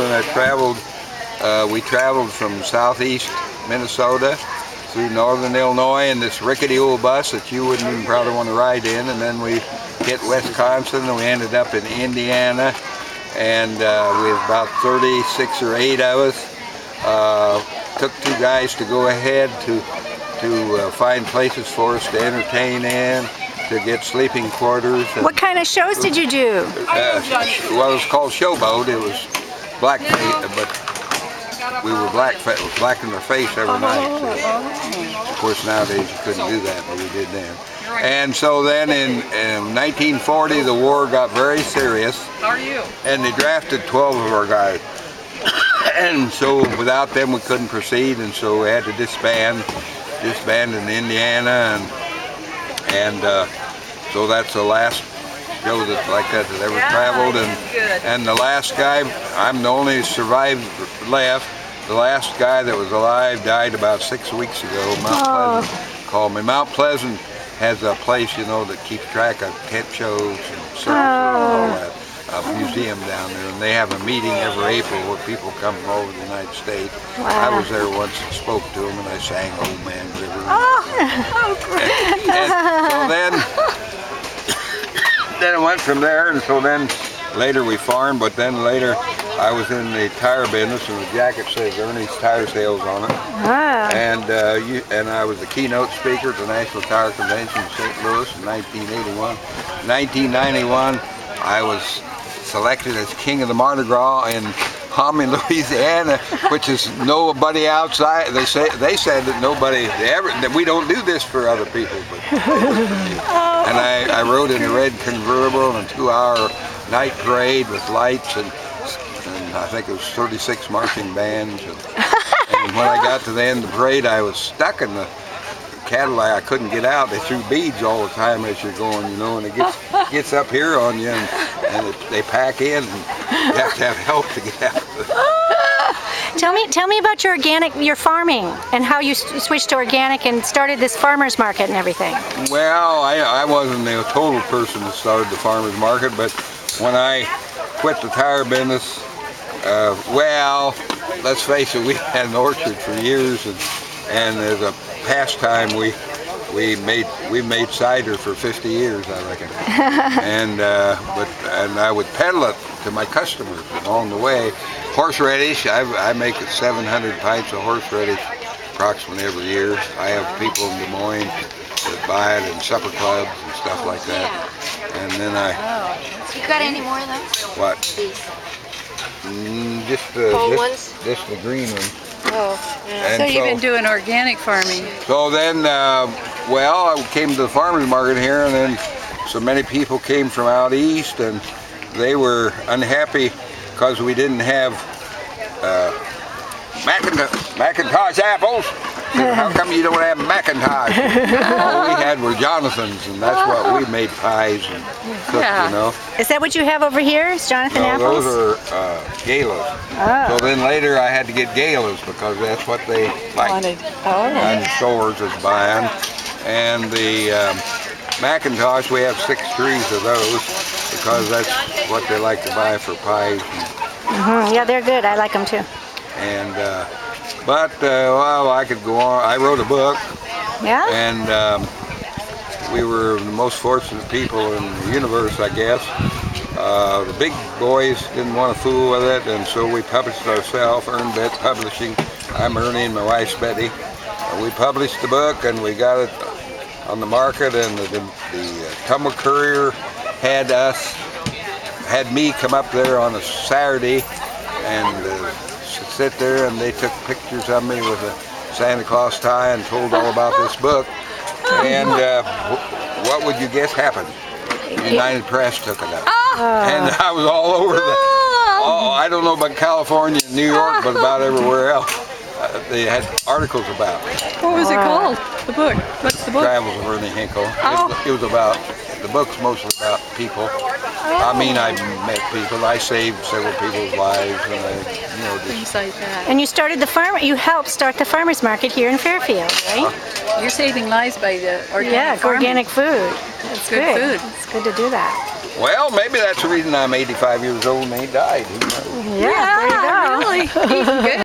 and we traveled from southeast Minnesota through northern Illinois in this rickety old bus that you wouldn't even probably want to ride in, and then we hit Wisconsin and we ended up in Indiana, and we had about 36 or 8 of us. Took 2 guys to go ahead to find places for us to entertain in, to get sleeping quarters. What kind of shows did you do? Well, it was called Showboat. It was blackface, but we were black in our face every night. Of course, nowadays you couldn't do that, but we did then. And so then in 1940, the war got very serious. How are you? And they drafted 12 of our guys. And so without them, we couldn't proceed, and so we had to disband in Indiana, and so that's the last show that ever traveled, and the last guy, I'm the only survivor left. The last guy that was alive died about 6 weeks ago. Mount Pleasant called me. Mount Pleasant has a place, you know, that keeps track of tent shows and circus and all that. A museum down there, and they have a meeting every April where people come from all over the United States. I was there once and spoke to them, and I sang Old Man River. Great. And so then it went from there, and so then later we farmed, but then later I was in the tire business, and the jacket says Ernie's Tire Sales on it. And I was the keynote speaker at the National Tire Convention in St. Louis in 1981. 1991, I was selected as King of the Mardi Gras in Hommy, Louisiana, which is nobody outside. They said that nobody that we don't do this for other people, but and I rode in a red convertible in a 2-hour night parade with lights, and I think it was 36 marching bands. And when I got to the end of the parade, I was stuck in the Cadillac. I couldn't get out. They threw beads all the time as you're going, you know, and it gets up here on you, and they pack in, and you have to have help to get out. Tell me about your farming and how you switched to organic and started this farmers market and everything. Well, I wasn't the total person that started the farmers market, but when I quit the tire business, well, let's face it, we had an orchard for years, and as a pastime, we made cider for 50 years, I reckon. And I would peddle it to my customers along the way. Horseradish, I make 700 pints of horseradish approximately every year. I have people in Des Moines that buy it in supper clubs and stuff like that. And then You got any more of those? What? These. Just the green one. Oh, yeah. And So you've been doing organic farming. So then, well, I came to the farmers market here, and then so many people came from out east, and they were unhappy because we didn't have Macintosh apples. How come you don't have Macintosh? All we had were Jonathan's, and that's what we made pies and cooked, you know. Is that what you have over here? Is Jonathan apples? Those are galas. So then later I had to get galas because that's what they liked. And stores is buying. And the Macintosh, we have 6 trees of those because that's what they like to buy for pies. Yeah, they're good. I like them too. And well, I could go on. I wrote a book. Yeah. And we were the most fortunate people in the universe, I guess. The big boys didn't want to fool with it, and so we published it ourselves. Earnbet Publishing. I'm Ernie, and my wife's Betty. We published the book, and we got it on the market. And the Tumble Courier had me come up there on a Saturday and sit there, and they took pictures of me with a Santa Claus tie and told all about this book. And what would you guess happened? United Press took it up. And I was all over I don't know about California and New York, but about everywhere else. They had articles about it. What was it called? The book? What's the book? Travels of Ernie Hinkle. It was about, the book's mostly about people. I mean, I met people. I saved several people's lives, and Things like that. And you helped start the farmers market here in Fairfield, right? You're saving lives by the organic farming. Organic food. It's good food. It's good to do that. well, maybe that's the reason I'm 85 years old and ain't died. Who knows? Yeah, there you go. Eating good.